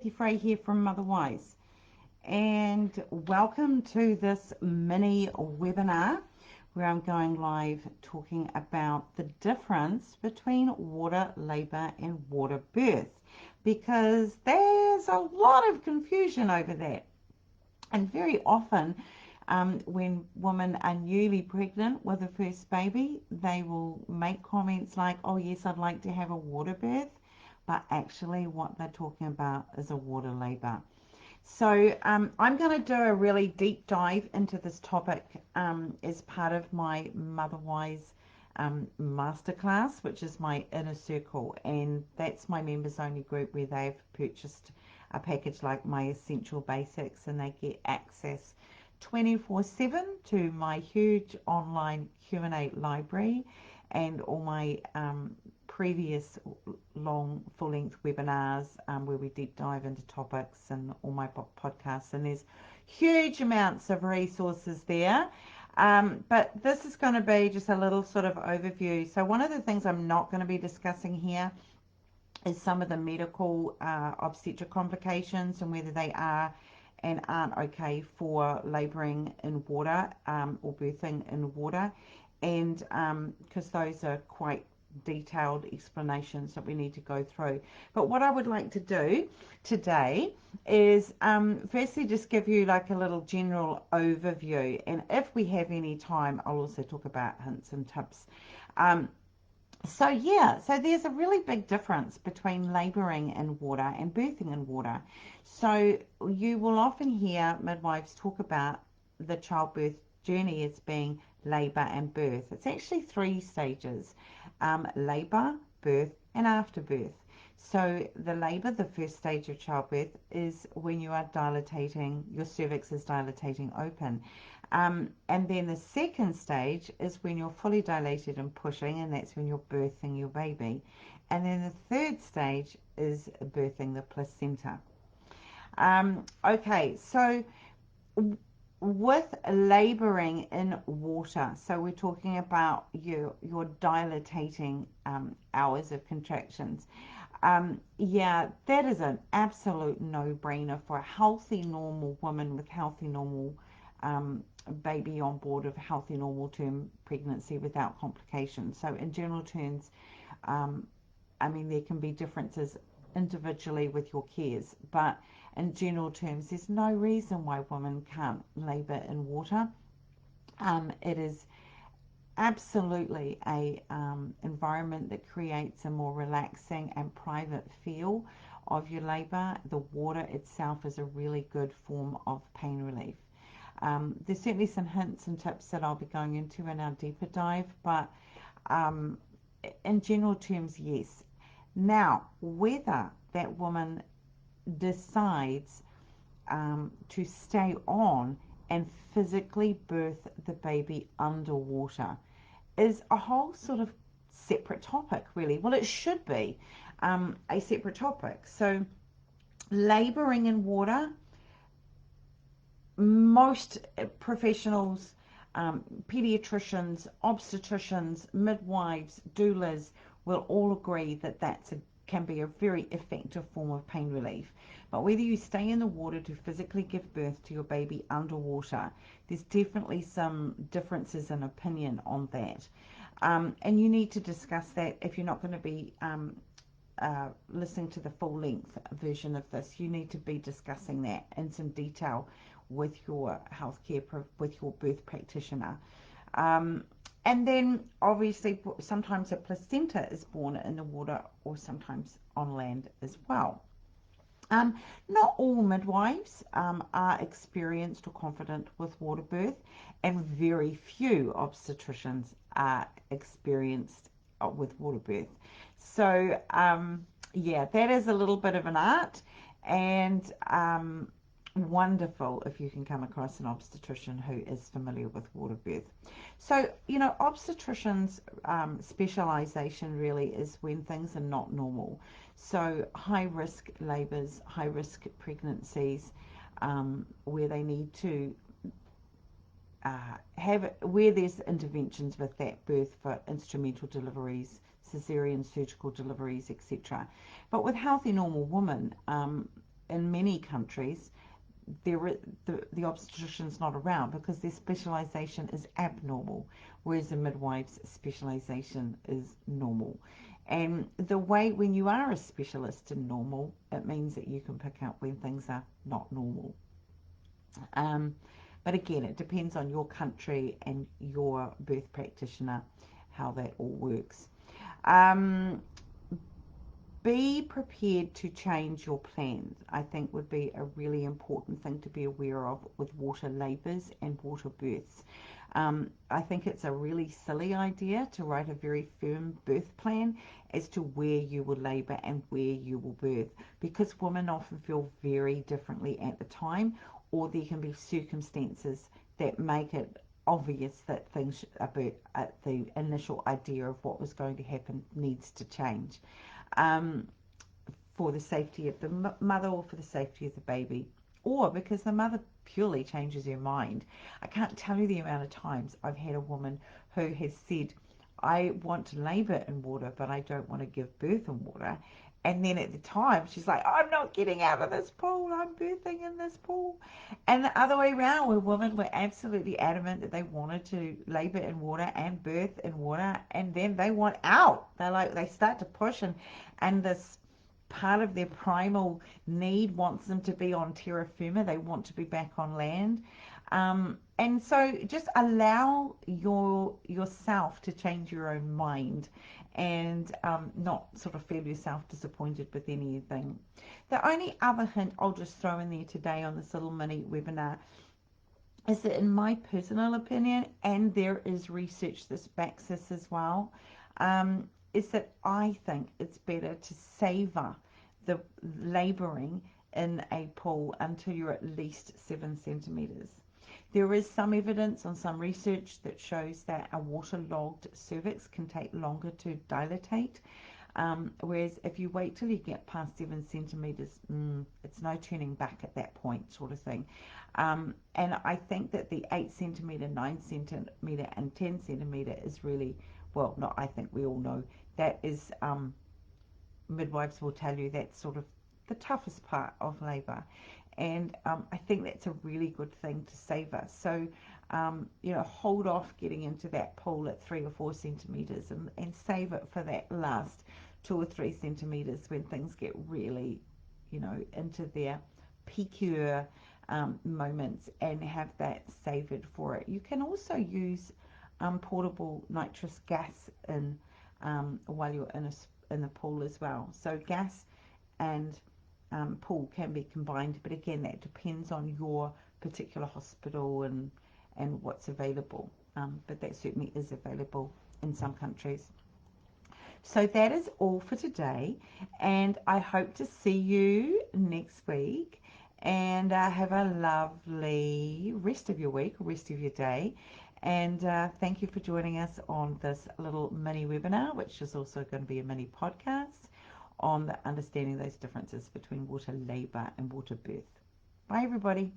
Vicky Frey here from Motherwise, and welcome to this mini webinar where I'm going live talking about the difference between water labour and water birth, because there's a lot of confusion over that. And very often when women are newly pregnant with a first baby, they will make comments like, oh yes, I'd like to have a water birth, but actually what they're talking about is a water labour. So I'm going to do a really deep dive into this topic as part of my Motherwise masterclass, which is my inner circle, and that's my members only group where they've purchased a package like my Essential Basics, and they get access 24/7 to my huge online Q&A library and all my previous long full-length webinars where we deep dive into topics, and all my podcasts, and there's huge amounts of resources there. But this is going to be just a little sort of overview. So one of the things I'm not going to be discussing here is some of the medical obstetric complications and whether they are and aren't okay for labouring in water or birthing in water, and because those are quite detailed explanations that we need to go through. But what I would like to do today is firstly just give you like a little general overview, and if we have any time I'll also talk about hints and tips. So there's a really big difference between labouring in water and birthing in water. So you will often hear midwives talk about the childbirth journey as being labour and birth. It's actually 3 stages: labour, birth and afterbirth. So the labour, the first stage of childbirth, is when you are dilating, your cervix is dilating open. And then the second stage is when you're fully dilated and pushing, and that's when you're birthing your baby. And then the third stage is birthing the placenta. Okay, so with labouring in water, so we're talking about your dilating hours of contractions. Yeah, that is an absolute no-brainer for a healthy, normal woman with healthy, normal baby on board, of healthy, normal term pregnancy without complications. So in general terms, I mean, there can be differences individually with your cares, but in general terms, there's no reason why women can't labour in water. It is absolutely a environment that creates a more relaxing and private feel of your labour. The water itself is a really good form of pain relief. There's certainly some hints and tips that I'll be going into in our deeper dive, but in general terms, yes. Now, whether that woman decides to stay on and physically birth the baby underwater is a whole sort of separate topic, really. Well, it should be a separate topic. So labouring in water, most professionals, pediatricians, obstetricians, midwives, doulas will all agree that can be a very effective form of pain relief. But whether you stay in the water to physically give birth to your baby underwater, there's definitely some differences in opinion on that. And you need to discuss that if you're not going to be listening to the full length version of this. You need to be discussing that in some detail with your healthcare, with your birth practitioner. And then obviously sometimes a placenta is born in the water, or sometimes on land as well. Not all midwives are experienced or confident with water birth, and very few obstetricians are experienced with water birth. So yeah, that is a little bit of an art, and wonderful if you can come across an obstetrician who is familiar with water birth. So, you know, obstetricians' specialization really is when things are not normal. So high risk labours, high risk pregnancies, where they need to where there's interventions with that birth for instrumental deliveries, cesarean surgical deliveries, etc. But with healthy normal women, in many countries, the obstetrician's not around because their specialization is abnormal, whereas the midwife's specialization is normal. And the way when you are a specialist in normal, it means that you can pick up when things are not normal. Um, but again, it depends on your country and your birth practitioner, how that all works. Um, be prepared to change your plans, I think would be a really important thing to be aware of with water labours and water births. I think it's a really silly idea to write a very firm birth plan as to where you will labour and where you will birth, because women often feel very differently at the time, or there can be circumstances that make it obvious that things about the initial idea of what was going to happen needs to change, um, for the safety of the mother or for the safety of the baby, or because the mother purely changes her mind. I can't tell you the amount of times I've had a woman who has said, I want to labour in water, but I don't want to give birth in water. And then at the time, she's like, I'm not getting out of this pool. I'm birthing in this pool. And the other way around, where women were absolutely adamant that they wanted to labour in water and birth in water, and then they want out. They start to push, and this part of their primal need wants them to be on terra firma. They want to be back on land. And so just allow yourself to change your own mind, and not sort of feel yourself disappointed with anything. The only other hint I'll just throw in there today on this little mini webinar is that, in my personal opinion, and there is research that backs this as well, is that I think it's better to savour the labouring in a pool until you're at least 7 centimetres. There is some evidence on some research that shows that a waterlogged cervix can take longer to dilatate, whereas if you wait till you get past 7 centimetres, it's no turning back at that point, sort of thing. And I think that the 8 centimetre, 9 centimetre and 10 centimetre is really, well, not I think, we all know, that is, midwives will tell you, that's sort of the toughest part of labour. And I think that's a really good thing to savour. So, hold off getting into that pool at 3 or 4 centimetres, and save it for that last 2 or 3 centimetres when things get really, into their peakier moments, and have that savoured for it. You can also use portable nitrous gas while you're in the pool as well. So gas and pool can be combined, but again, that depends on your particular hospital and what's available. But that certainly is available in some countries. So that is all for today, and I hope to see you next week. And have a lovely rest of your week, rest of your day. And thank you for joining us on this little mini webinar, which is also going to be a mini podcast on understanding those differences between water labour and water birth. Bye, everybody.